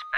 Yeah,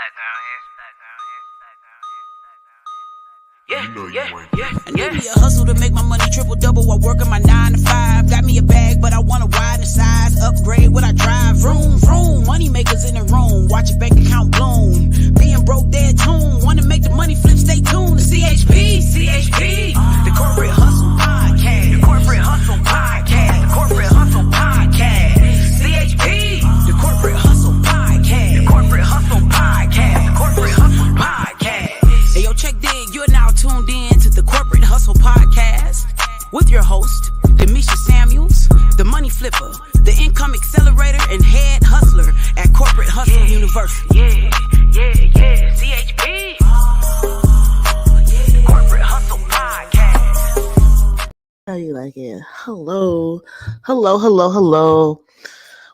I need me a hustle to make my money triple double while working my 9 to 5. Got me a bag, but I wanna widen the size. Upgrade what I drive. Vroom, vroom. Money makers in the room. Watch your bank account bloom. Being broke, dead tune. Wanna make the money flip, stay tuned. The CHP. The Corporate Hustle Podcast. The Corporate Hustle Podcast. The Corporate Hustle Podcast. CHP. The Corporate Hustle Podcast. The Corporate Hustle Podcast. The Corporate Hustle Podcast. Hey, yo, check dig. You're now tuned in to the Corporate Hustle Podcast with your host, Demisha Samuels, the money flipper, the income accelerator, and head hustler at Corporate Hustle University. CHP. Corporate Hustle Podcast. How you like it? Hello.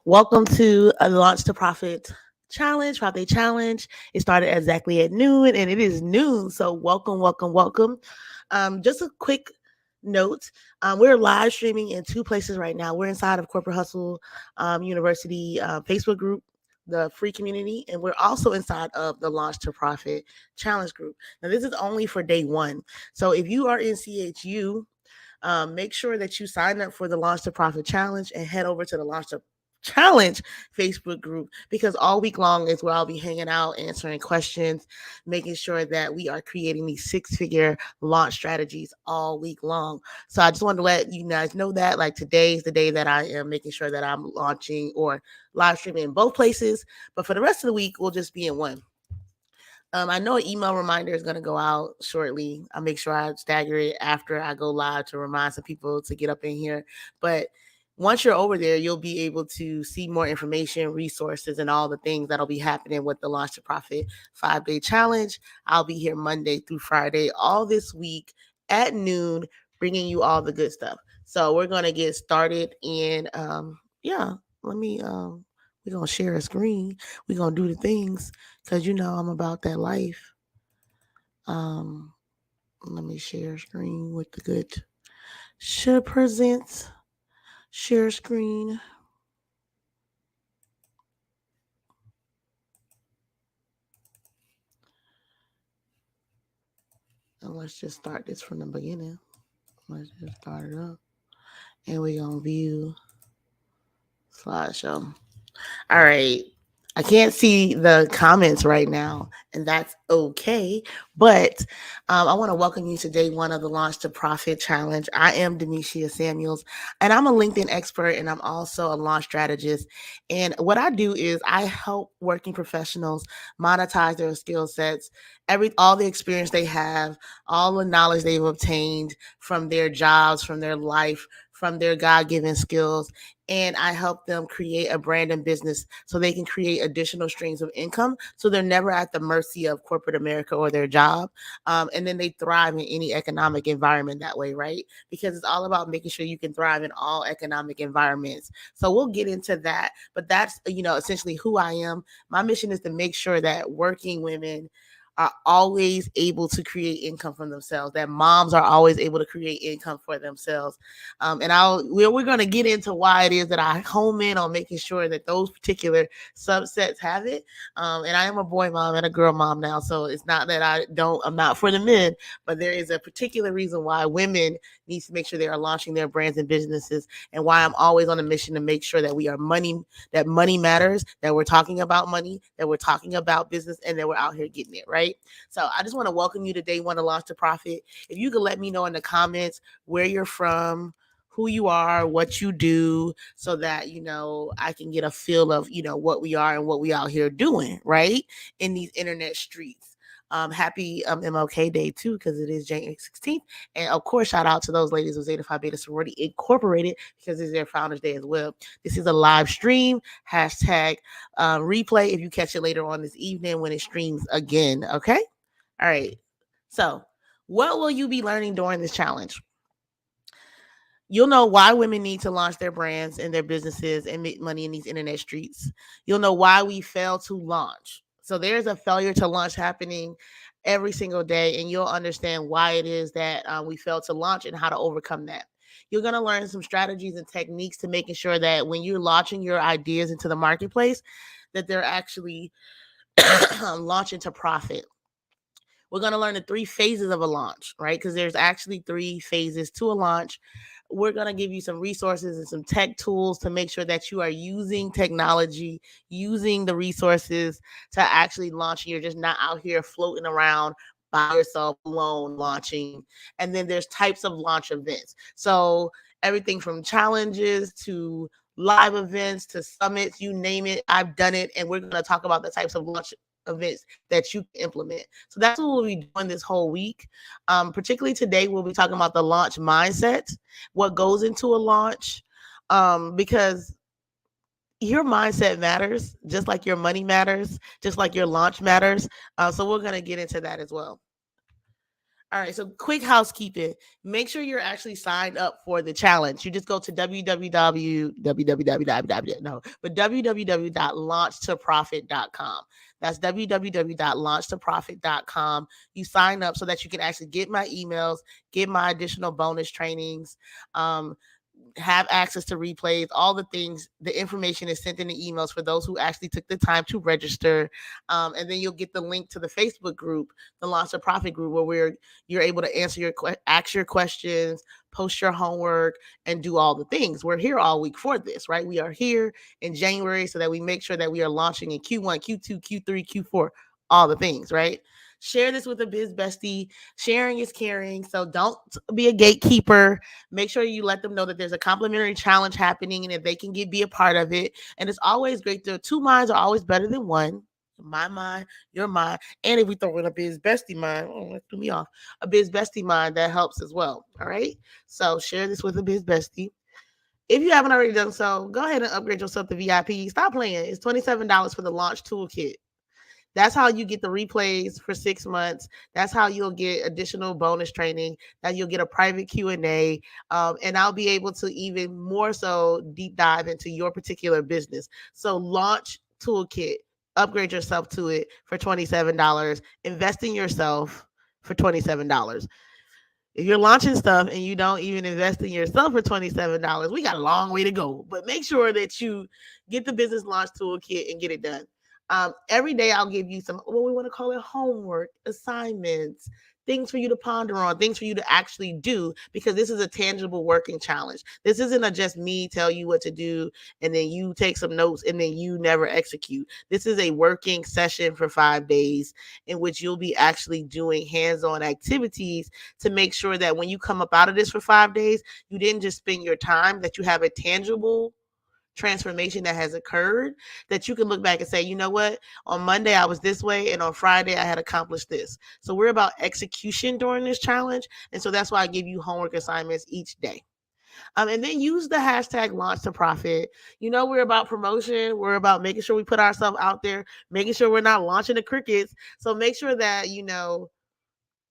Welcome to a Launch to Profit Challenge, Profit Challenge. It started exactly at noon, and it is noon. So welcome. Just a quick note. We're live streaming in two places right now. We're inside of Corporate Hustle University Facebook group, the free community, and we're also inside of the Launch to Profit Challenge group. Now, this is only for day one. So if you are in CHU, make sure that you sign up for the Launch to Profit Challenge and head over to the Launch to Challenge Facebook group, because all week long is where I'll be hanging out, answering questions, making sure that we are creating these 6-figure launch strategies all week long. So I just wanted to let you guys know that, like, today is the day that I am making sure that I'm launching or live streaming in both places. But for the rest of the week, we'll just be in one. I know an email reminder is going to go out shortly. I'll make sure I stagger it after I go live to remind some people to get up in here. But once you're over there, you'll be able to see more information, resources, and all the things that'll be happening with the Launch to Profit 5-day challenge. I'll be here Monday through Friday all this week at noon, bringing you all the good stuff. So we're going to get started. And we're going to share a screen. We're going to do the things because, I'm about that life. Let me share a screen with the good. Should present. Share screen. And let's just start this from the beginning. Let's just start it up. And we're going to view slideshow. All right. I can't see the comments right now, and that's okay. But I want to welcome you to day one of the Launch to Profit Challenge. I am Demisha Samuels, and I'm a LinkedIn expert, and I'm also a launch strategist. And what I do is I help working professionals monetize their skill sets, all the experience they have, all the knowledge they've obtained from their jobs, from their life, from their God-given skills. And I help them create a brand and business so they can create additional streams of income, so they're never at the mercy of corporate America or their job. And then they thrive in any economic environment that way, right? Because it's all about making sure you can thrive in all economic environments. So we'll get into that. But that's, essentially who I am. My mission is to make sure that working women are always able to create income for themselves, that moms are always able to create income for themselves. We're going to get into why it is that I home in on making sure that those particular subsets have it. And I am a boy mom and a girl mom now, so it's not that I'm not for the men, but there is a particular reason why women need to make sure they are launching their brands and businesses, and why I'm always on a mission to make sure that that money matters, that we're talking about money, that we're talking about business, and that we're out here getting it, right? So I just want to welcome you to day one of Launch to Profit. If you could let me know in the comments where you're from, who you are, what you do, so that, I can get a feel of, what we are and what we out here doing, right? In these internet streets. Happy MLK Day too, because it is January 16th. And of course, shout out to those ladies of Zeta Phi Beta Sorority Incorporated, because it's their Founders Day as well. This is a live stream, hashtag replay if you catch it later on this evening when it streams again. Okay. All right. So what will you be learning during this challenge? You'll know why women need to launch their brands and their businesses and make money in these internet streets. You'll know why we fail to launch. So there's a failure to launch happening every single day, and you'll understand why it is that we fail to launch and how to overcome that. You're going to learn some strategies and techniques to making sure that when you're launching your ideas into the marketplace, that they're actually launching to profit. We're going to learn the 3 phases of a launch, right? Because there's actually 3 phases to a launch. We're going to give you some resources and some tech tools to make sure that you are using technology, using the resources to actually launch. You're just not out here floating around by yourself alone launching. And then there's types of launch events. So everything from challenges to live events to summits, you name it, I've done it. And we're going to talk about the types of launch events that you can implement. So that's what we'll be doing this whole week. Particularly today, we'll be talking about the launch mindset, what goes into a launch, because your mindset matters, just like your money matters, just like your launch matters. So we're going to get into that as well. All right, so quick housekeeping. Make sure you're actually signed up for the challenge. You just go to www.launchtoprofit.com. That's www.launchtoprofit.com. You sign up so that you can actually get my emails, get my additional bonus trainings, have access to replays, all the things. The information is sent in the emails for those who actually took the time to register. And then you'll get the link to the Facebook group, the Launch to Profit group, where you're able to ask your questions, post your homework, and do all the things. We're here all week for this, right? We are here in January so that we make sure that we are launching in Q1, Q2, Q3, Q4, all the things, right? Share this with a biz bestie. Sharing is caring. So don't be a gatekeeper. Make sure you let them know that there's a complimentary challenge happening and if they can be a part of it. And it's always great. The 2 minds are always better than one. My mind, your mind. And if we throw in a biz bestie mind, that threw me off. A biz bestie mind, that helps as well. All right. So share this with a biz bestie. If you haven't already done so, go ahead and upgrade yourself to VIP. Stop playing. It's $27 for the launch toolkit. That's how you get the replays for 6 months. That's how you'll get additional bonus training. That you'll get a private Q&A, and I'll be able to even more so deep dive into your particular business. So launch toolkit, upgrade yourself to it for $27. Invest in yourself for $27. If you're launching stuff and you don't even invest in yourself for $27, we got a long way to go. But make sure that you get the business launch toolkit and get it done. Every day I'll give you some, what we want to call it, homework, assignments, things for you to ponder on, things for you to actually do, because this is a tangible working challenge. This isn't a just me tell you what to do and then you take some notes and then you never execute. This is a working session for 5 days in which you'll be actually doing hands-on activities to make sure that when you come up out of this for 5 days, you didn't just spend your time, that you have a tangible transformation that has occurred, that you can look back and say, you know what, on Monday I was this way and on Friday I had accomplished this. So we're about execution during this challenge. And so that's why I give you homework assignments each day. And then use the hashtag launch to profit. You know, we're about promotion. We're about making sure we put ourselves out there, making sure we're not launching the crickets. So make sure that,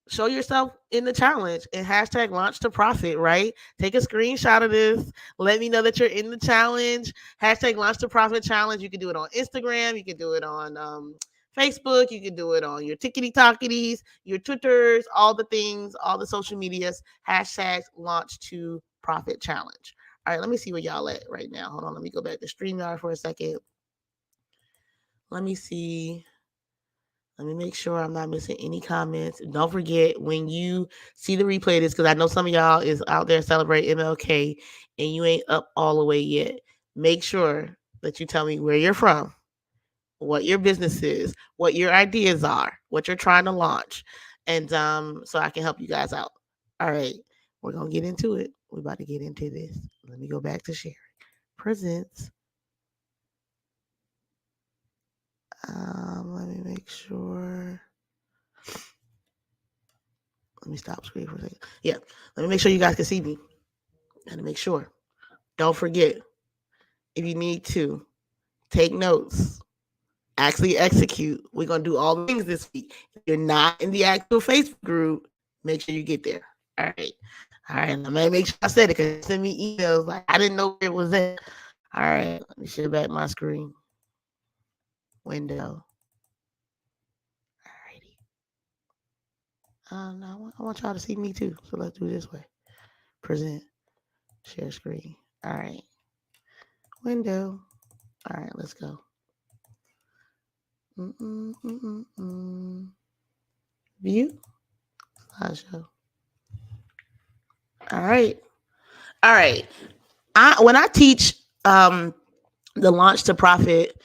show yourself in the challenge and hashtag launch to profit, right? Take a screenshot of this. Let me know that you're in the challenge. Hashtag launch to profit challenge. You can do it on Instagram. You can do it on Facebook. You can do it on your tickety talkities, your Twitters, all the things, all the social medias. Hashtag launch to profit challenge. All right, let me see where y'all at right now. Hold on. Let me go back to StreamYard for a second. Let me see. Let me make sure I'm not missing any comments. Don't forget, when you see the replay of this, because I know some of y'all is out there celebrating MLK and you ain't up all the way yet. Make sure that you tell me where you're from, what your business is, what your ideas are, what you're trying to launch. And so I can help you guys out. All right, we're gonna get into it. We're about to get into this. Let me go back to sharing. Presents. Let me make sure. Let me stop screen for a second. Yeah, let me make sure you guys can see me. Gotta make sure. Don't forget, if you need to, take notes, actually execute. We're gonna do all the things this week. If you're not in the actual Facebook group, make sure you get there. All right. All right. I'm gonna make sure I said it because send me emails like I didn't know where it was at. All right. Let me share back my screen. Window. Alrighty. No, I want y'all to see me too. So let's do it this way. Present. Share screen. All right. Window. All right, let's go. View slideshow. All right. All right. When I teach the launch to profit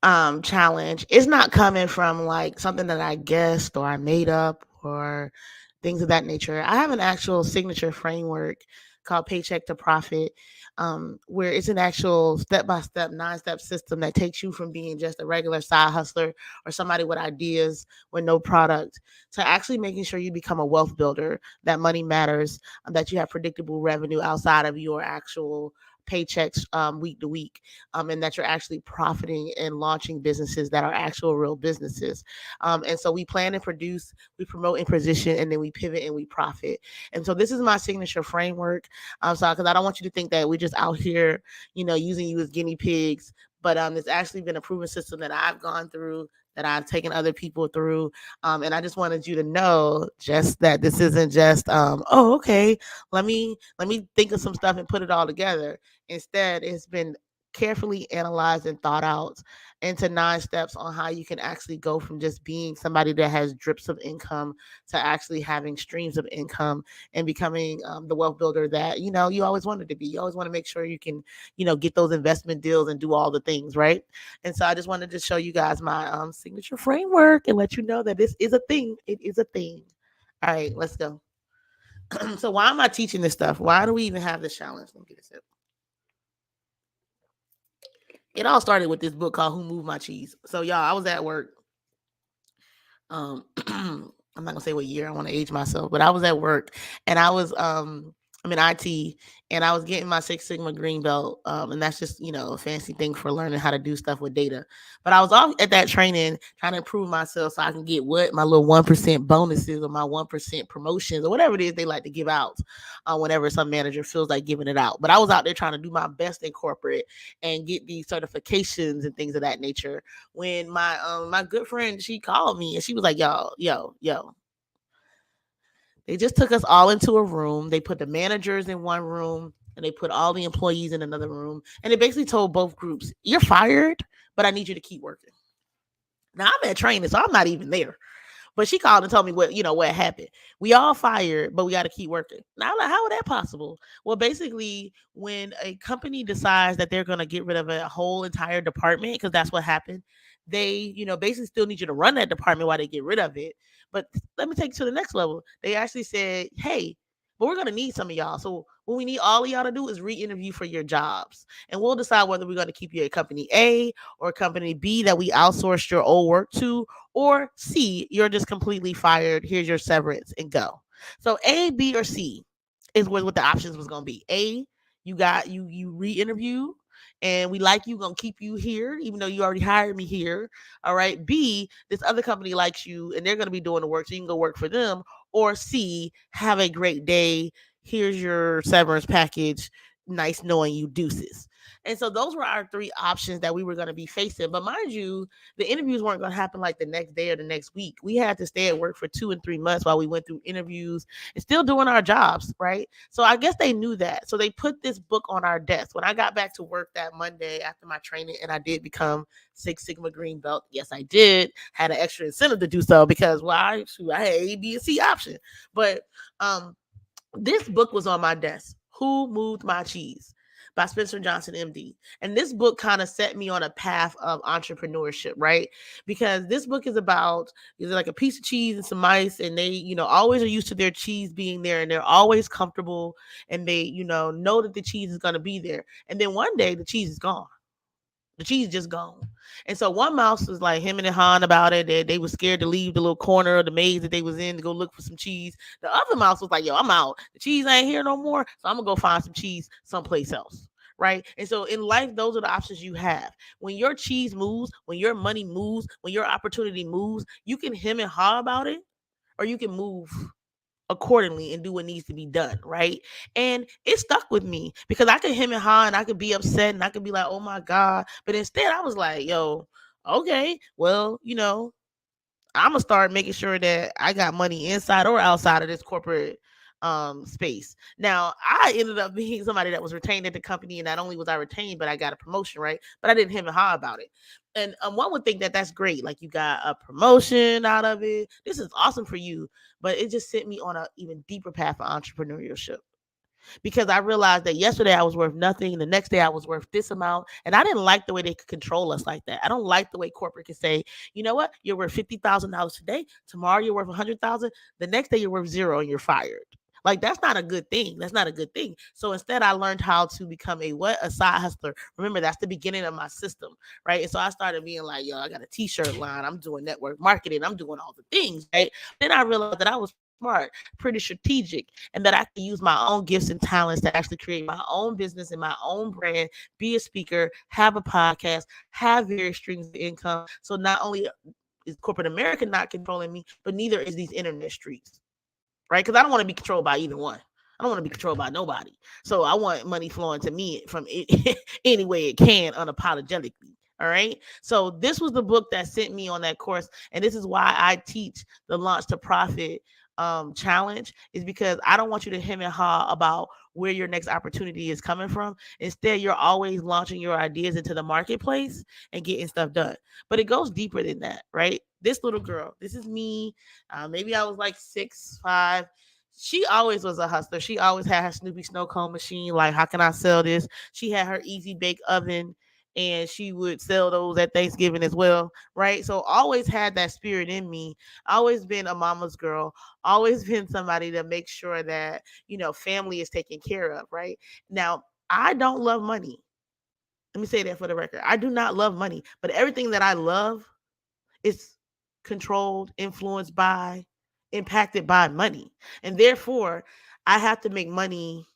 challenge, it's not coming from like something that I guessed or I made up or things of that nature. I have an actual signature framework called Paycheck to Profit, where it's an actual step by step, 9 step system that takes you from being just a regular side hustler or somebody with ideas with no product to actually making sure you become a wealth builder, that money matters, that you have predictable revenue outside of your actual paychecks week to week, and that you're actually profiting and launching businesses that are actual real businesses. And so we plan and produce, we promote and position, and then we pivot and we profit. And so this is my signature framework. So because I don't want you to think that we're just out here, using you as guinea pigs. But it's actually been a proven system that I've gone through, that I've taken other people through. And I just wanted you to know just that this isn't just, oh, okay, let me think of some stuff and put it all together. Instead, it's been carefully analyzed and thought out into 9 steps on how you can actually go from just being somebody that has drips of income to actually having streams of income and becoming the wealth builder that you always wanted to be. You always want to make sure you can get those investment deals and do all the things, right? And so I just wanted to show you guys my signature framework and let you know that this is a thing. It is a thing. All right, let's go. So why am I teaching this stuff? Why do we even have this challenge? Let me get this up. It all started with this book called Who Moved My Cheese. So y'all, I was at work. I'm not gonna say what year, I want to age myself, but I was at work and I'm in IT, and I was getting my Six Sigma green belt. And that's just, a fancy thing for learning how to do stuff with data. But I was off at that training trying to improve myself so I can get what my little 1% bonuses or my 1% promotions or whatever it is they like to give out whenever some manager feels like giving it out. But I was out there trying to do my best in corporate and get these certifications and things of that nature when my good friend, she called me and she was like, yo, they just took us all into a room. They put the managers in one room and they put all the employees in another room. And they basically told both groups, you're fired, but I need you to keep working. Now I'm at training, so I'm not even there. But she called and told me what happened. We all fired, but we got to keep working. Now I'm like, how would that possible? Well, basically, when a company decides that they're going to get rid of a whole entire department, because that's what happened, they, basically still need you to run that department while they get rid of it. But let me take it to the next level. They actually said, hey, but we're going to need some of y'all. So what we need all of y'all to do is re-interview for your jobs. And we'll decide whether we're going to keep you at company A or company B that we outsourced your old work to, or C, you're just completely fired. Here's your severance and go. So A, B, or C is what the options was gonna be. A, you re-interview and we like you, gonna keep you here, even though you already hired me here. All right. B, this other company likes you and they're gonna be doing the work, so you can go work for them. Or C, have a great day. Here's your severance package. Nice knowing you, deuces. And so those were our 3 options that we were going to be facing. But mind you, the interviews weren't going to happen like the next day or the next week. We had to stay at work for 2 and 3 months while we went through interviews and still doing our jobs, right? So I guess they knew that. So they put this book on our desk. When I got back to work that Monday after my training and I did become Six Sigma green belt, yes, I did. Had an extra incentive to do so because, well, I had A, B, and C option. But this book was on my desk. Who Moved My Cheese by Spencer Johnson, MD. And this book kind of set me on a path of entrepreneurship, right? Because this book is about, is like a piece of cheese and some mice, and they, always are used to their cheese being there and they're always comfortable and they, know that the cheese is going to be there. And then one day the cheese is gone. The cheese just gone. And so one mouse was like hemming and hawing about it. They were scared to leave the little corner of the maze that they was in to go look for some cheese. The other mouse was like, yo, I'm out. The cheese ain't here no more. So I'm going to go find some cheese someplace else. Right. And so in life, those are the options you have. When your cheese moves, when your money moves, when your opportunity moves, you can hem and haw about it, or you can move accordingly and do what needs to be done, right? And it stuck with me because I could hem and haw and I could be upset and I could be like, oh my God. But instead I was like, yo, okay, well, I'm gonna start making sure that I got money inside or outside of this corporate space. Now, I ended up being somebody that was retained at the company, and not only was I retained, but I got a promotion, right? But I didn't hem and haw about it. And one would think that that's great, like you got a promotion out of it. This is awesome for you, but it just sent me on a even deeper path of entrepreneurship because I realized that yesterday I was worth nothing. The next day I was worth this amount. And I didn't like the way they could control us like that. I don't like the way corporate can say, you know what, you're worth $50,000 today. Tomorrow you're worth 100,000. The next day you're worth zero and you're fired. Like that's not a good thing. That's not a good thing. So instead, I learned how to become a what? A side hustler. Remember, that's the beginning of my system, right? And so I started being like, yo, I got a t-shirt line. I'm doing network marketing. I'm doing all the things, right? Then I realized that I was pretty smart, pretty strategic, and that I could use my own gifts and talents to actually create my own business and my own brand, be a speaker, have a podcast, have various streams of income. So not only is corporate America not controlling me, but neither is these internet streets, right? Because I don't want to be controlled by either one. I don't want to be controlled by nobody. So I want money flowing to me from it, any way it can, unapologetically. All right. So this was the book that sent me on that course, and this is why I teach the Launch to Profit challenge. Is because I don't want you to hem and haw about where your next opportunity is coming from. Instead, you're always launching your ideas into the marketplace and getting stuff done. But it goes deeper than that, right? This little girl, this is me. Maybe I was like 6'5". She always was a hustler. She always had her Snoopy snow cone machine. Like, how can I sell this? She had her easy bake oven, and she would sell those at Thanksgiving as well, right? So always had that spirit in me. Always been a mama's girl. Always been somebody to make sure that family is taken care of, right? Now, I don't love money. Let me say that for the record. I do not love money, but everything that I love is controlled, influenced by, impacted by money. And therefore, I have to make money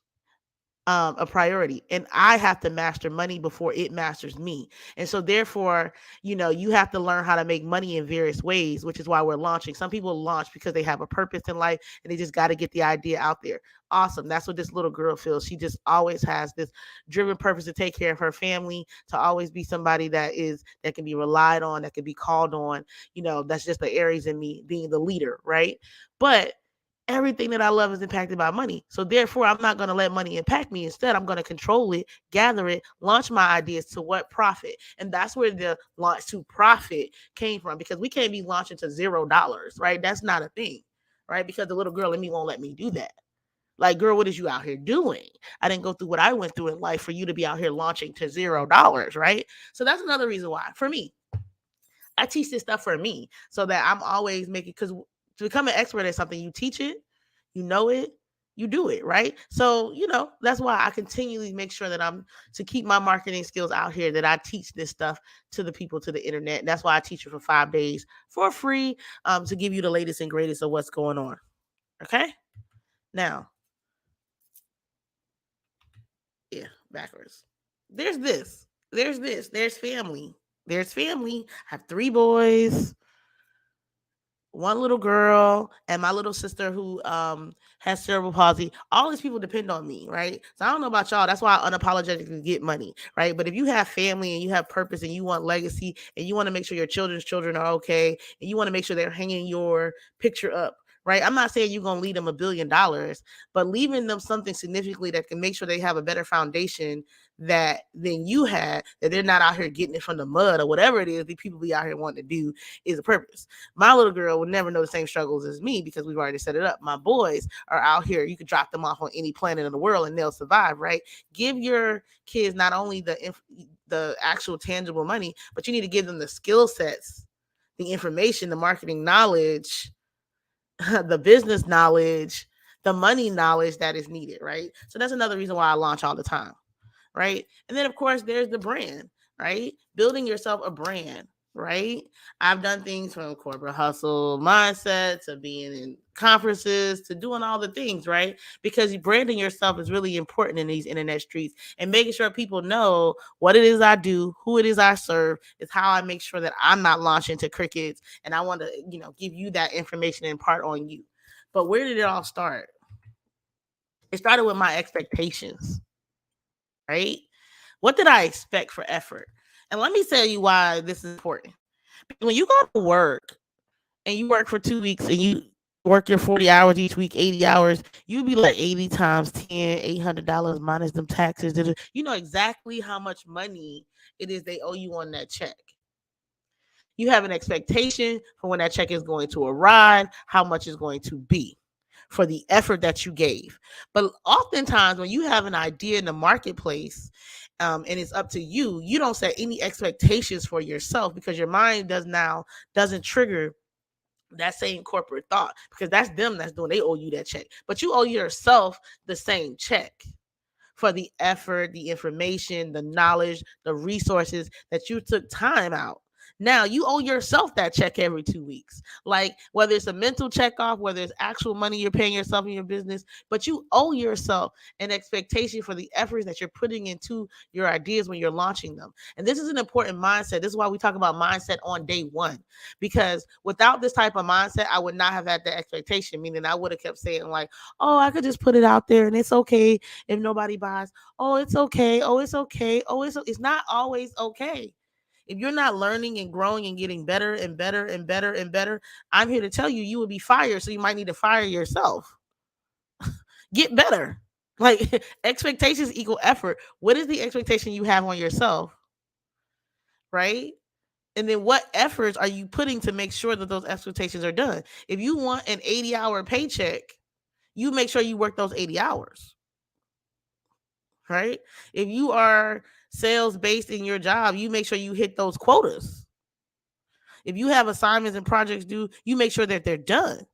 a priority, and I have to master money before it masters me. And so therefore, you have to learn how to make money in various ways, which is why we're launching. Some people launch because they have a purpose in life and they just got to get the idea out there. Awesome. That's what this little girl feels. She just always has this driven purpose to take care of her family, to always be somebody that can be relied on, that can be called on. That's just the Aries in me, being the leader, right? But everything that I love is impacted by money. So therefore, I'm not going to let money impact me. Instead, I'm going to control it, gather it, launch my ideas to what profit. And that's where the launch to profit came from, because we can't be launching to $0, right? That's not a thing, right? Because the little girl in me won't let me do that. Like, girl, what is you out here doing? I didn't go through what I went through in life for you to be out here launching to $0, right? So that's another reason why, for me, I teach this stuff for me, so that I'm always making, because to become an expert at something, you teach it, you know it, you do it, right? So, that's why I continually make sure that to keep my marketing skills out here, that I teach this stuff to the people, to the internet. And that's why I teach it for 5 days for free, to give you the latest and greatest of what's going on. Okay? Now, yeah, backwards. There's this. There's family. There's family. I have 3 boys, 1 little girl, and my little sister who has cerebral palsy. All these people depend on me, right? So I don't know about y'all. That's why I unapologetically get money, right? But if you have family and you have purpose and you want legacy and you want to make sure your children's children are okay, and you want to make sure they're hanging your picture up, right? I'm not saying you're going to leave them $1 billion, but leaving them something significantly that can make sure they have a better foundation than you had, that they're not out here getting it from the mud or whatever it is the people be out here wanting to do, is a purpose. My little girl would never know the same struggles as me because we've already set it up. My boys are out here. You could drop them off on any planet in the world and they'll survive, right? Give your kids not only the actual tangible money, but you need to give them the skill sets, the information, the marketing knowledge, the business knowledge, the money knowledge that is needed, right? So that's another reason why I launch all the time, right? And then, of course, there's the brand, right? Building yourself a brand, right? I've done things from corporate hustle mindset to being in conferences to doing all the things, right? Because branding yourself is really important in these internet streets, and making sure people know what it is I do, who it is I serve, is how I make sure that I'm not launching to crickets. And I want to, give you that information and impart on you. But where did it all start? It started with my expectations, right? What did I expect for effort? And let me tell you why this is important. When you go to work and you work for 2 weeks and work your 40 hours each week, 80 hours, you'd be like 80 times 10, $800 minus them taxes. You know exactly how much money it is they owe you on that check. You have an expectation for when that check is going to arrive, how much is going to be for the effort that you gave. But oftentimes, when you have an idea in the marketplace, and it's up to you, you don't set any expectations for yourself because your mind doesn't trigger that same corporate thought because that's them that's doing, they owe you that check, but you owe yourself the same check for the effort, the information, the knowledge, the resources that you took time out. Now you owe yourself that check every 2 weeks. Like whether it's a mental check off, whether it's actual money you're paying yourself in your business, but you owe yourself an expectation for the efforts that you're putting into your ideas when you're launching them. And this is an important mindset. This is why we talk about mindset on day one. Because without this type of mindset, I would not have had that expectation, meaning I would have kept saying, like, oh, I could just put it out there and it's okay if nobody buys. Oh, it's okay. Oh, it's okay. Oh, it's not always okay. If you're not learning and growing and getting better and better and better and better, I'm here to tell you, you will be fired. So you might need to fire yourself. Get better. Like expectations equal effort. What is the expectation you have on yourself? Right? And then what efforts are you putting to make sure that those expectations are done? If you want an 80-hour paycheck, you make sure you work those 80 hours. Right? If you are sales based in your job, you make sure you hit those quotas. If you have assignments and projects due, you make sure that they're done.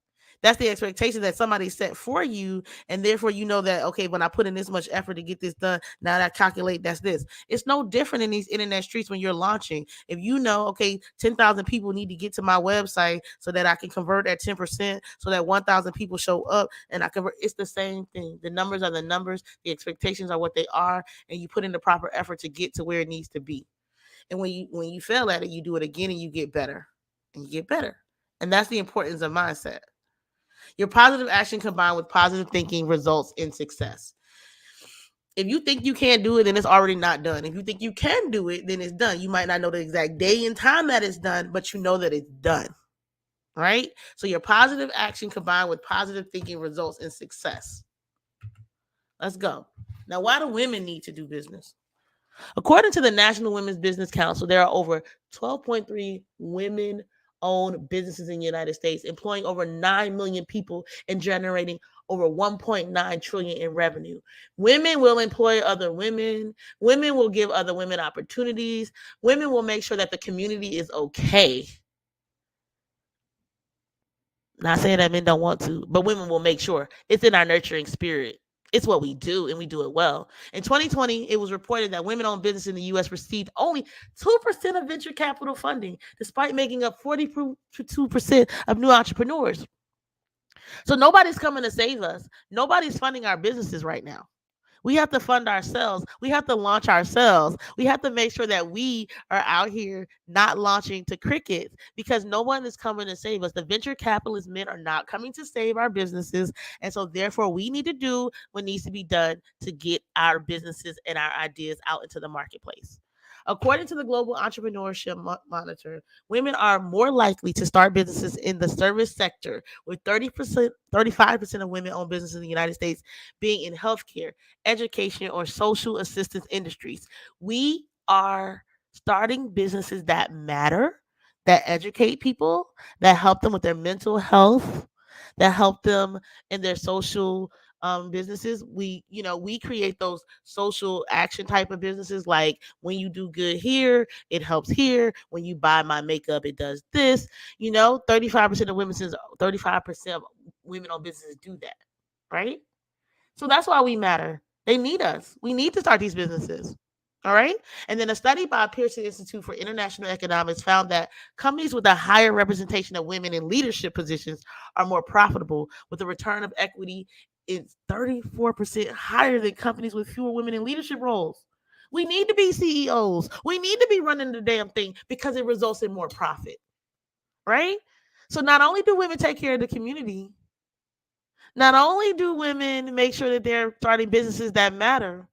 That's the expectation that somebody set for you. And therefore, you know that, okay, when I put in this much effort to get this done, now that I calculate that's this. It's no different in these internet streets when you're launching. If you know, okay, 10,000 people need to get to my website so that I can convert at 10%, so that 1,000 people show up and I convert, it's the same thing. The numbers are the numbers, the expectations are what they are, and you put in the proper effort to get to where it needs to be. And when you fail at it, you do it again and you get better. And you get better. And that's the importance of mindset. Your positive action combined with positive thinking results in success. If you think you can't do it, then it's already not done. If you think you can do it, then it's done. You might not know the exact day and time that it's done, but you know that it's done. Right? So your positive action combined with positive thinking results in success. Let's go. Now, why do women need to do business? According to the National Women's Business Council, there are over 12.3 women owned businesses in the United States, employing over 9 million people and generating over 1.9 trillion in revenue. Women will employ other women. Women will give other women opportunities. Women will make sure that the community is okay. Not saying that men don't want to, but women will make sure it's in our nurturing spirit. It's what we do, and we do it well. In 2020, it was reported that women-owned business in the U.S. received only 2% of venture capital funding, despite making up 42% of new entrepreneurs. So nobody's coming to save us. Nobody's funding our businesses right now. We have to fund ourselves. We have to launch ourselves. We have to make sure that we are out here not launching to crickets because no one is coming to save us. The venture capitalist men are not coming to save our businesses. And so, therefore, we need to do what needs to be done to get our businesses and our ideas out into the marketplace. According to the Global Entrepreneurship Monitor, women are more likely to start businesses in the service sector, with 30%, 35% of women owned businesses in the United States being in healthcare, education, or social assistance industries. We are starting businesses that matter, that educate people, that help them with their mental health, that help them in their social businesses. We create those social action type of businesses, like when you do good here, it helps here. When you buy my makeup, it does this. 35% of women, since 35% of women on businesses do that, right? So that's why we matter. They need us. We need to start these businesses. All right. And then a study by Pearson Institute for International Economics found that companies with a higher representation of women in leadership positions are more profitable, with a return of equity is 34% higher than companies with fewer women in leadership roles. We need to be CEOs. We need to be running the damn thing because it results in more profit. Right. So not only do women take care of the community, not only do women make sure that they're starting businesses that matter,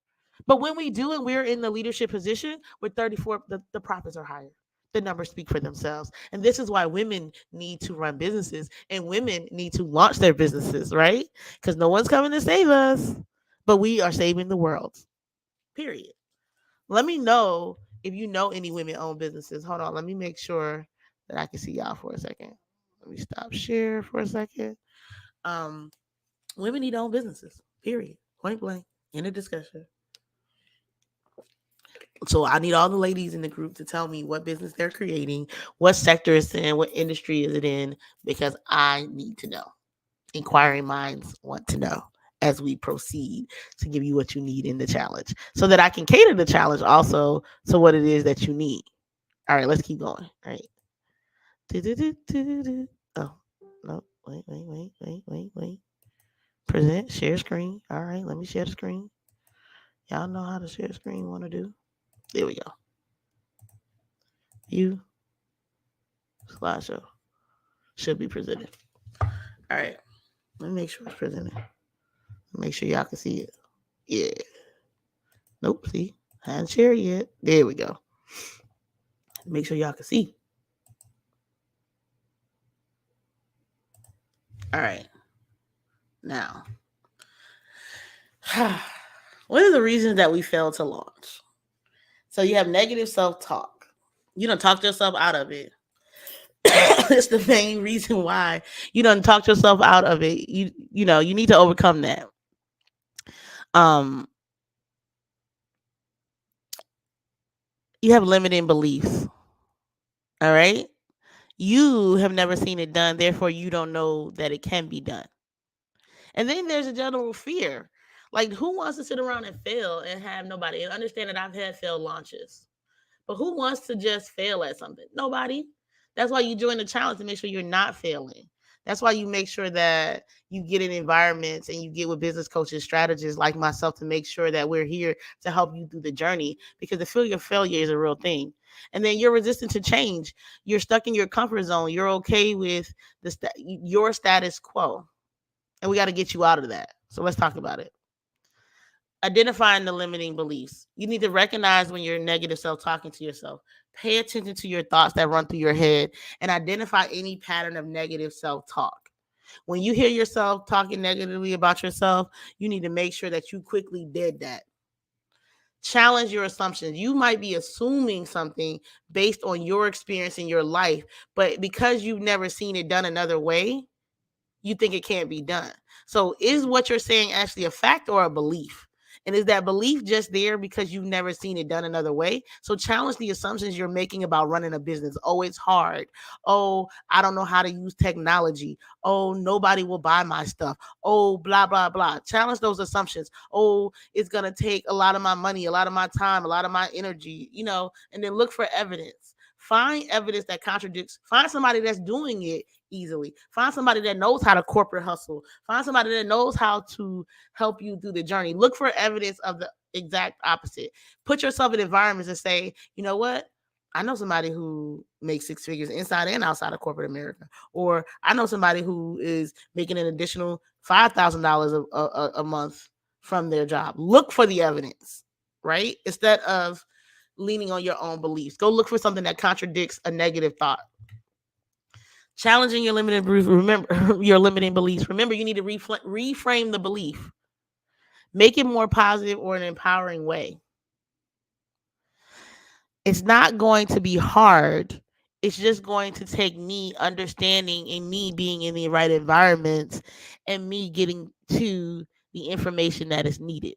but when we do and we're in the leadership position, with 34, the profits are higher. The numbers speak for themselves. And this is why women need to run businesses and women need to launch their businesses, right? Because no one's coming to save us, but we are saving the world, period. Let me know if you know any women owned businesses. Hold on. Let me make sure that I can see y'all for a second. Let me stop share for a second. Um, Women need to own businesses, period. Point blank. In a discussion. So I need all the ladies in the group to tell me what business they're creating, what sector it's in, what industry is it in, because I need to know. Inquiring minds want to know as we proceed to give you what you need in the challenge so that I can cater the challenge also to what it is that you need. All right, let's keep going. All right. Oh, no. Wait. Present, share screen. All right, let me share the screen. Y'all know how to share screen want to do. There we go. View slideshow should be presented. All right, let me make sure it's presented. Make sure y'all can see it. Yeah. Nope. See, I haven't shared yet. There we go. Make sure y'all can see. All right. Now, what are the reasons that we fail to launch? So you have negative self-talk. You don't talk yourself out of it. It's the main reason why you don't talk yourself out of it. You know you need to overcome that. Um, you have limiting beliefs. All right. You have never seen it done, therefore you don't know that it can be done. And then there's a general fear. Like, who wants to sit around and fail and have nobody? And understand that I've had failed launches. But who wants to just fail at something? Nobody. That's why you join the challenge to make sure you're not failing. That's why you make sure that you get in environments and you get with business coaches, strategists like myself to make sure that we're here to help you through the journey because the fear of failure is a real thing. And then you're resistant to change. You're stuck in your comfort zone. You're okay with your status quo. And we got to get you out of that. So let's talk about it. Identifying the limiting beliefs. You need to recognize when you're negative self talking to yourself. Pay attention to your thoughts that run through your head and identify any pattern of negative self talk. When you hear yourself talking negatively about yourself, you need to make sure that you quickly did that. Challenge your assumptions. You might be assuming something based on your experience in your life, but because you've never seen it done another way, you think it can't be done. So is what you're saying actually a fact or a belief? And is that belief just there because you've never seen it done another way? So challenge the assumptions you're making about running a business. Oh, it's hard. Oh, I don't know how to use technology. Oh, nobody will buy my stuff. Oh, blah, blah, blah. Challenge those assumptions. Oh, it's going to take a lot of my money, a lot of my time, a lot of my energy, and then look for evidence. Find evidence that contradicts. Find somebody that's doing it easily. Find somebody that knows how to corporate hustle. Find somebody that knows how to help you through the journey. Look for evidence of the exact opposite. Put yourself in environments and say, you know what? I know somebody who makes six figures inside and outside of corporate America. Or I know somebody who is making an additional $5,000 a month from their job. Look for the evidence, right? Instead of leaning on your own beliefs. Go look for something that contradicts a negative thought. Challenging your limiting beliefs. Remember your limiting beliefs. Remember, you need to reframe the belief. Make it more positive or an empowering way. It's not going to be hard. It's just going to take me understanding and me being in the right environments and me getting to the information that is needed.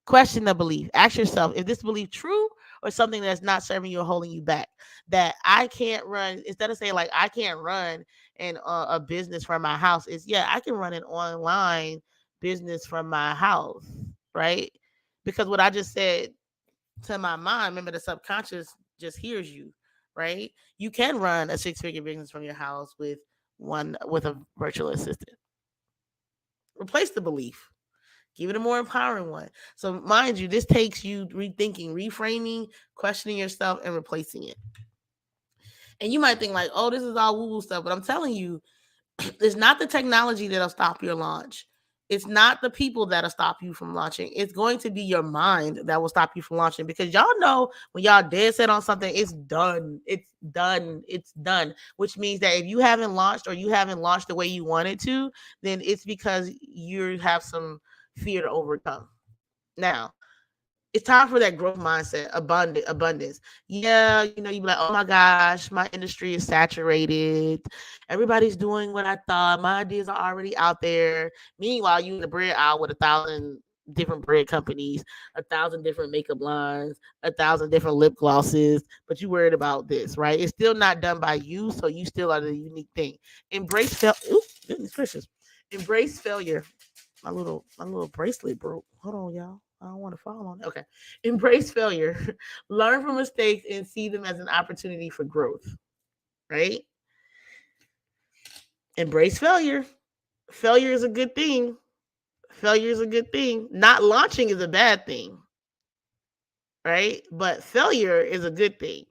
Question the belief. Ask yourself, is this belief true or something that's not serving you or holding you back? That I can't run, instead of saying like I can't run a business from my house, is I can run an online business from my house, right? Because what I just said to my mind, remember the subconscious just hears you, right? You can run a six-figure business from your house with a virtual assistant. Replace the belief. Give it a more empowering one. So mind you, this takes you rethinking, reframing, questioning yourself, and replacing it. And you might think like, oh, this is all woo-woo stuff. But I'm telling you, it's not the technology that'll stop your launch. It's not the people that'll stop you from launching. It's going to be your mind that will stop you from launching, because y'all know when y'all dead set on something, it's done. It's done. It's done. Which means that if you haven't launched, or you haven't launched the way you wanted to, then it's because you have some fear to overcome. Now, it's time for that growth mindset, abundance. Yeah, you be like, oh my gosh, my industry is saturated. Everybody's doing what I thought. My ideas are already out there. Meanwhile, you in the bread aisle with 1,000 different bread companies, 1,000 different makeup lines, 1,000 different lip glosses, but you worried about this, right? It's still not done by you, so you still are the unique thing. Embrace goodness gracious. Embrace failure. My little bracelet broke. Hold on, y'all. I don't want to fall on it. Okay. Embrace failure. Learn from mistakes and see them as an opportunity for growth. Right? Embrace failure. Failure is a good thing. Failure is a good thing. Not launching is a bad thing. Right? But failure is a good thing.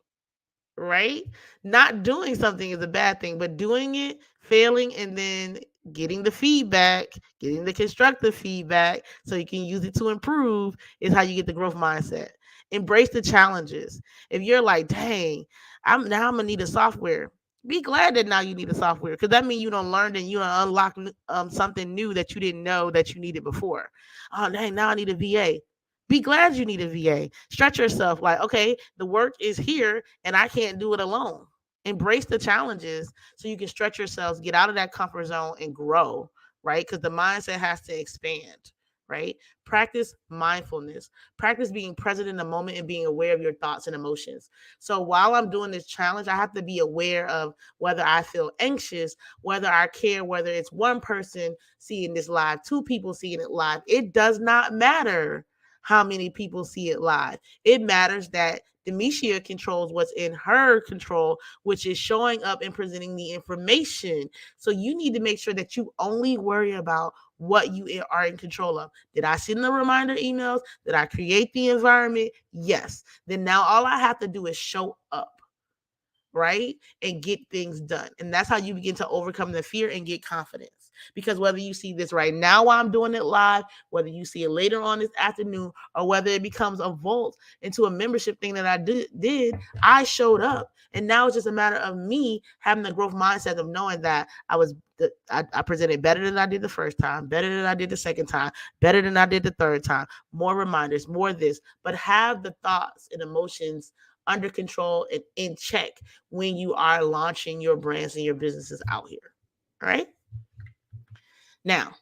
Right? Not doing something is a bad thing, but doing it, failing, and then getting the feedback, getting the constructive feedback so you can use it to improve is how you get the growth mindset. Embrace the challenges. If you're like, dang, I'm gonna need a software. Be glad that now you need a software, because that means you don't learn and you don't unlock something new that you didn't know that you needed before. Oh, dang, now I need a VA. Be glad you need a VA. Stretch yourself like, okay, the work is here and I can't do it alone. Embrace the challenges so you can stretch yourselves, get out of that comfort zone and grow, right? Because the mindset has to expand, right? Practice mindfulness. Practice being present in the moment and being aware of your thoughts and emotions. So while I'm doing this challenge, I have to be aware of whether I feel anxious, whether I care, whether it's one person seeing this live, two people seeing it live. It does not matter how many people see it live. It matters that Demetia controls what's in her control, which is showing up and presenting the information. So you need to make sure that you only worry about what you are in control of. Did I send the reminder emails? Did I create the environment? Yes. Then now all I have to do is show up, right? And get things done. And that's how you begin to overcome the fear and get confidence. Because whether you see this right now while I'm doing it live, whether you see it later on this afternoon, or whether it becomes a vault into a membership thing that I did, I showed up. And now it's just a matter of me having the growth mindset of knowing that I presented better than I did the first time, better than I did the second time, better than I did the third time, more reminders, more this, but have the thoughts and emotions under control and in check when you are launching your brands and your businesses out here. All right. Now,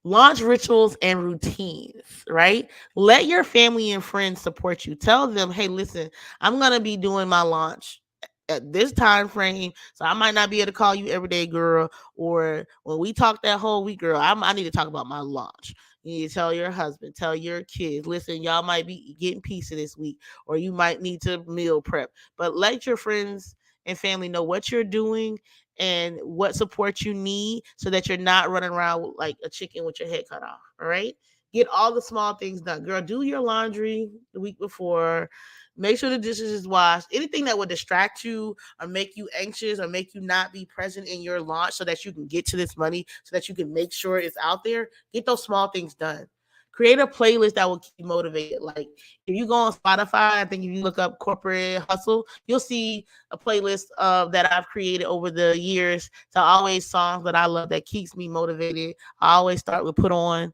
launch rituals and routines, right? Let your family and friends support you. Tell them, hey, listen, I'm going to be doing my launch at this time frame, so I might not be able to call you every day, girl. Or when we talk that whole week, girl, I need to talk about my launch. You need to tell your husband, tell your kids, listen, y'all might be getting pizza this week, or you might need to meal prep. But let your friends and family know what you're doing and what support you need, so that you're not running around like a chicken with your head cut off. All right. Get all the small things done. Girl, do your laundry the week before. Make sure the dishes is washed. Anything that would distract you or make you anxious or make you not be present in your launch so that you can get to this money, so that you can make sure it's out there, get those small things done. Create a playlist that will keep you motivated. Like if you go on Spotify, I think if you look up corporate hustle, you'll see a playlist that I've created over the years to always songs that I love that keeps me motivated. I always start with Put On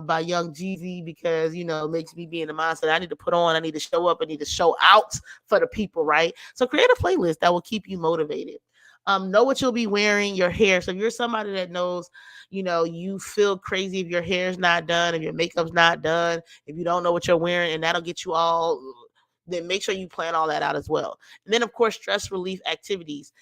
by Young Jeezy, because it makes me be in the mindset I need to put on, I need to show up, I need to show out for the people, right? So create a playlist that will keep you motivated. Know what you'll be wearing, your hair. So if you're somebody that knows, you feel crazy if your hair's not done, if your makeup's not done, if you don't know what you're wearing, and that'll get you all, then make sure you plan all that out as well. And then, of course, stress relief activities.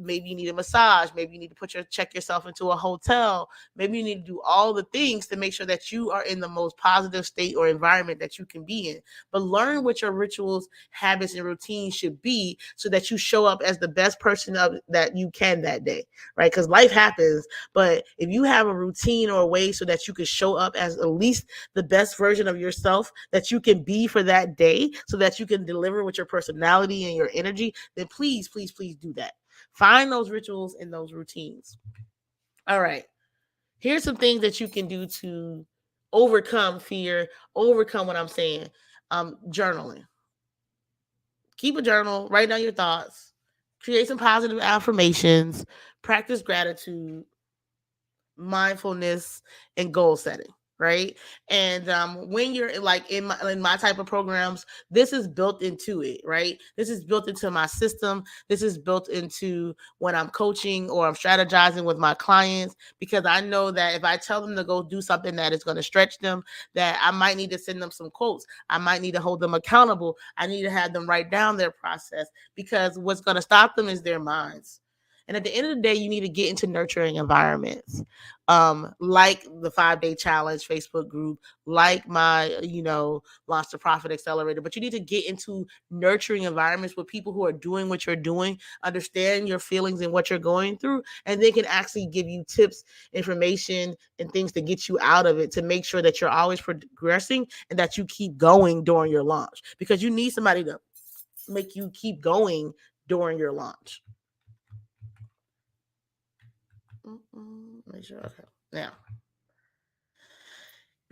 Maybe you need a massage. Maybe you need to check yourself into a hotel. Maybe you need to do all the things to make sure that you are in the most positive state or environment that you can be in. But learn what your rituals, habits, and routines should be, so that you show up as the best person that you can that day, right? Because life happens. But if you have a routine or a way so that you can show up as at least the best version of yourself that you can be for that day, so that you can deliver with your personality and your energy, then please, please, please do that. Find those rituals and those routines. All right. Here's some things that you can do to overcome fear, overcome what I'm saying. Journaling. Keep a journal, write down your thoughts, create some positive affirmations, practice gratitude, mindfulness, and goal setting, right? And when you're like in my type of programs, this is built into it, right? This is built into my system. This is built into when I'm coaching or I'm strategizing with my clients, because I know that if I tell them to go do something that is going to stretch them, that I might need to send them some quotes. I might need to hold them accountable. I need to have them write down their process, because what's going to stop them is their minds. And at the end of the day, you need to get into nurturing environments, like the 5 Day Challenge Facebook group, like my, Launch to Profit Accelerator. But you need to get into nurturing environments with people who are doing what you're doing, understand your feelings and what you're going through, and they can actually give you tips, information, and things to get you out of it, to make sure that you're always progressing and that you keep going during your launch, because you need somebody to make you keep going during your launch. Make sure. Okay. Now,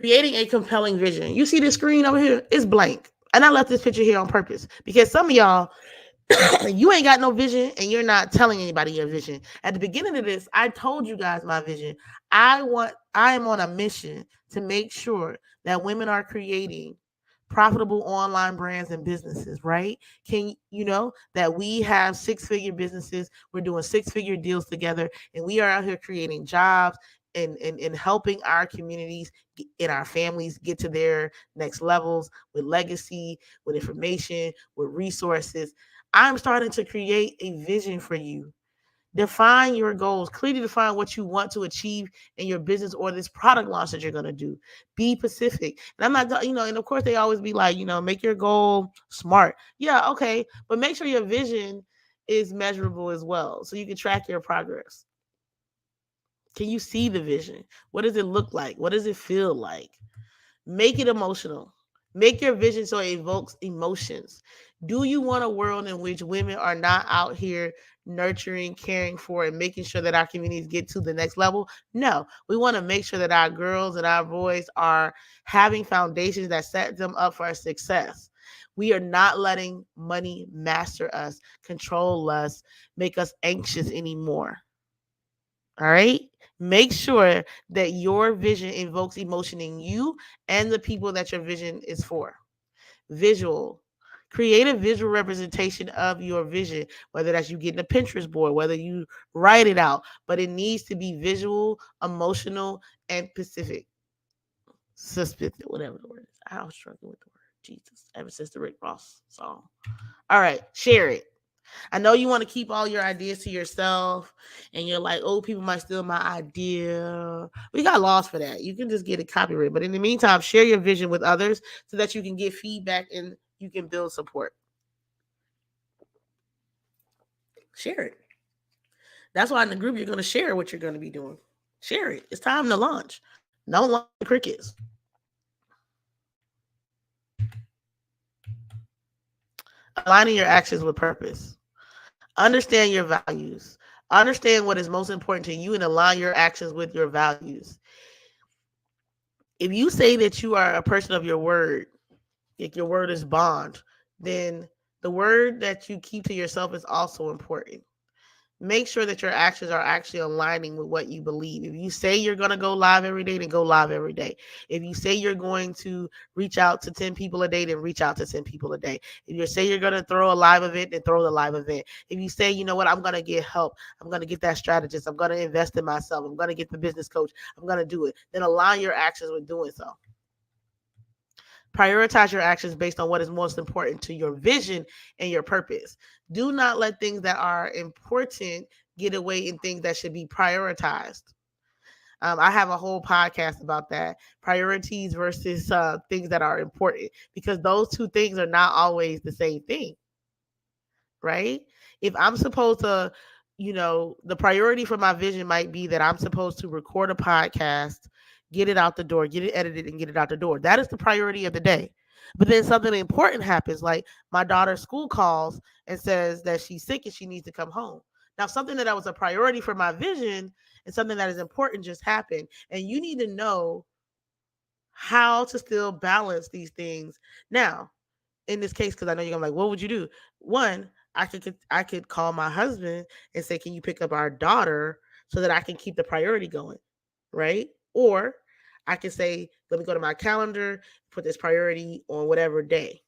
creating a compelling vision. You see this screen over here? It's blank. And I left this picture here on purpose because some of y'all, you ain't got no vision and you're not telling anybody your vision. At the beginning of this, I told you guys my vision. I am on a mission to make sure that women are creating profitable online brands and businesses, right? Can you know that we have 6-figure businesses, we're doing 6-figure deals together, and we are out here creating jobs and helping our communities and our families get to their next levels with legacy, with information, with resources. I'm starting to create a vision for you. Define your goals, clearly define what you want to achieve in your business or this product launch that you're going to do. Be specific. And I'm not, and of course they always be like, make your goal smart. Yeah, okay. But make sure your vision is measurable as well, so you can track your progress. Can you see the vision? What does it look like? What does it feel like? Make it emotional. Make your vision so it evokes emotions. Do you want a world in which women are not out here nurturing, caring for, and making sure that our communities get to the next level? No. We want to make sure that our girls and our boys are having foundations that set them up for success. We are not letting money master us, control us, make us anxious anymore. All right. Make sure that your vision invokes emotion in you and the people that your vision is for. Visual. Create a visual representation of your vision, whether that's you getting a Pinterest board, whether you write it out, but it needs to be visual, emotional, and specific. Suspicious, whatever the word is. I was struggling with the word. Jesus, ever since the Rick Ross song. All right, share it. I know you want to keep all your ideas to yourself, and you're like, oh, people might steal my idea. We got laws for that. You can just get it copyrighted. But in the meantime, share your vision with others so that you can get feedback and you can build support. Share it. That's why in the group, you're going to share what you're going to be doing. Share it. It's time to launch. Don't launch the crickets. Aligning your actions with purpose. Understand your values. Understand what is most important to you and align your actions with your values. If you say that you are a person of your word, like your word is bond, then the word that you keep to yourself is also important. Make sure that your actions are actually aligning with what you believe. If you say you're going to go live every day, then go live every day. If you say you're going to reach out to 10 people a day, then reach out to 10 people a day. If you say you're going to throw a live event, then throw the live event. If you say, you know what, I'm going to get help, I'm going to get that strategist, I'm going to invest in myself, I'm going to get the business coach, I'm going to do it, then align your actions with doing so. Prioritize your actions based on what is most important to your vision and your purpose. Do not let things that are important get away in things that should be prioritized. I have a whole podcast about that. Priorities versus things that are important, because those two things are not always the same thing, right? If I'm supposed to, the priority for my vision might be that I'm supposed to record a podcast, get it out the door, get it edited, and get it out the door. That is the priority of the day. But then something important happens, like my daughter's school calls and says that she's sick and she needs to come home. Now, something that was a priority for my vision and something that is important just happened. And you need to know how to still balance these things. Now, in this case, because I know you're gonna be like, what would you do? One, I could call my husband and say, can you pick up our daughter so that I can keep the priority going, right? Or I can say, let me go to my calendar, put this priority on whatever day,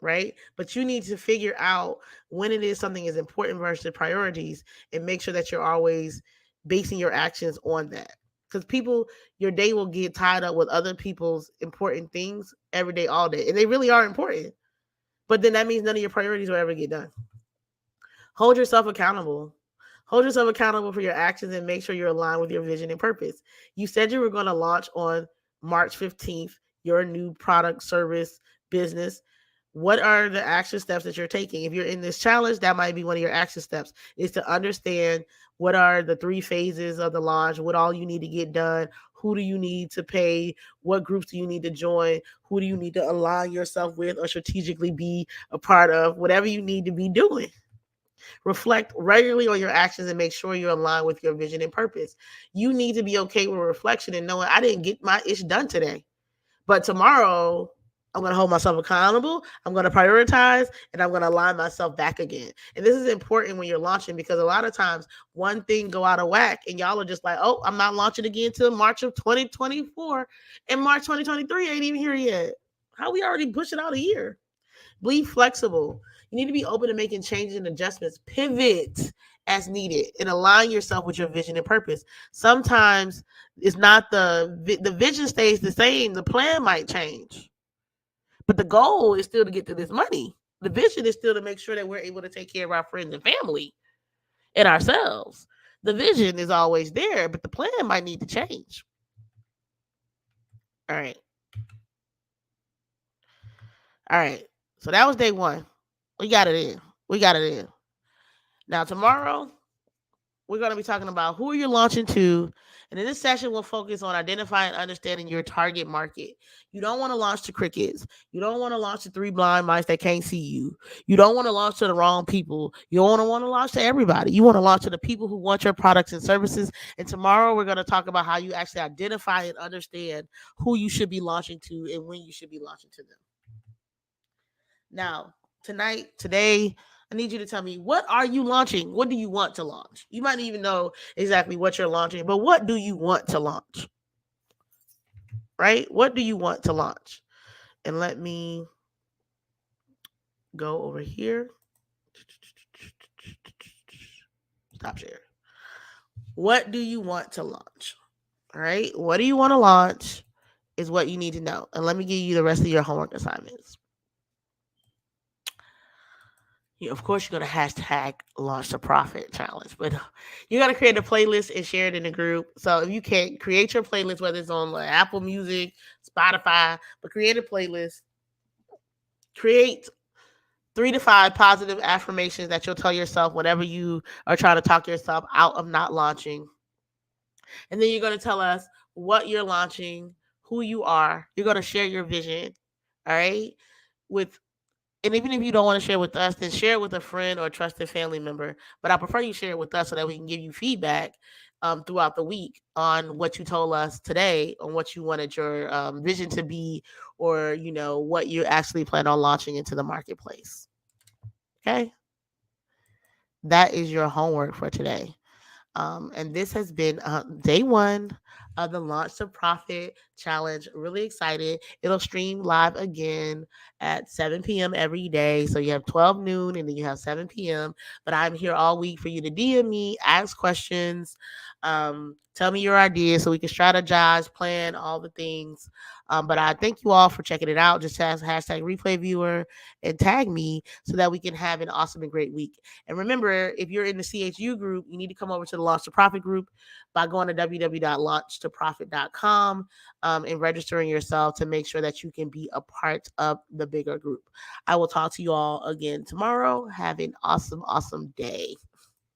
right? But you need to figure out when it is something is important versus priorities and make sure that you're always basing your actions on that. Because people, your day will get tied up with other people's important things every day, all day. And they really are important. But then that means none of your priorities will ever get done. Hold yourself accountable. Hold yourself accountable for your actions and make sure you're aligned with your vision and purpose. You said you were going to launch on March 15th your new product, service, business. What are the action steps that you're taking? If you're in this challenge, that might be one of your action steps, is to understand what are the 3 phases of the launch, what all you need to get done, who do you need to pay, what groups do you need to join, who do you need to align yourself with or strategically be a part of, whatever you need to be doing. Reflect regularly on your actions and make sure you're aligned with your vision and purpose. You need to be okay with reflection and knowing I didn't get my ish done today, but tomorrow I'm going to hold myself accountable. I'm going to prioritize and I'm going to align myself back again. And this is important when you're launching because a lot of times one thing go out of whack and y'all are just like, oh, I'm not launching again until March of 2024 and March 2023 ain't even here yet. How we already pushing out a year? Be flexible. You need to be open to making changes and adjustments. Pivot as needed and align yourself with your vision and purpose. Sometimes it's not the vision stays the same. The plan might change, but the goal is still to get to this money. The vision is still to make sure that we're able to take care of our friends and family and ourselves. The vision is always there, but the plan might need to change. All right. All right. So that was day one. We got it in. We got it in. Now, tomorrow, we're going to be talking about who you're launching to. And in this session, we'll focus on identifying and understanding your target market. You don't want to launch to crickets. You don't want to launch to 3 blind mice that can't see you. You don't want to launch to the wrong people. You don't want to launch to everybody. You want to launch to the people who want your products and services. And tomorrow, we're going to talk about how you actually identify and understand who you should be launching to and when you should be launching to them. Now, today, I need you to tell me, what are you launching? What do you want to launch? You might even know exactly what you're launching, but what do you want to launch? Right? What do you want to launch? And let me go over here. Stop share. What do you want to launch? All right? What do you want to launch is what you need to know. And let me give you the rest of your homework assignments. Of course, you're going to hashtag launch the profit challenge, but you got to create a playlist and share it in a group. So if you can't create your playlist, whether it's on like Apple Music, Spotify, but create a playlist, create 3 to 5 positive affirmations that you'll tell yourself whenever you are trying to talk yourself out of not launching. And then you're going to tell us what you're launching, who you are. You're going to share your vision, all right, with. And even if you don't want to share with us, then share it with a friend or a trusted family member. But I prefer you share it with us so that we can give you feedback throughout the week on what you told us today, on what you wanted your vision to be, or what you actually plan on launching into the marketplace. Okay, that is your homework for today. And this has been day one of the Launch to Profit Challenge. Really excited. It'll stream live again at 7 p.m. every day. So you have 12 noon and then you have 7 p.m. But I'm here all week for you to DM me, ask questions, tell me your ideas so we can strategize, plan all the things. But I thank you all for checking it out. Just hashtag replay viewer and tag me so that we can have an awesome and great week. And remember, if you're in the CHU group, you need to come over to the Launch to Profit group by going to www.launchtoprofit.com and registering yourself to make sure that you can be a part of the bigger group. I will talk to you all again tomorrow. Have an awesome, awesome day.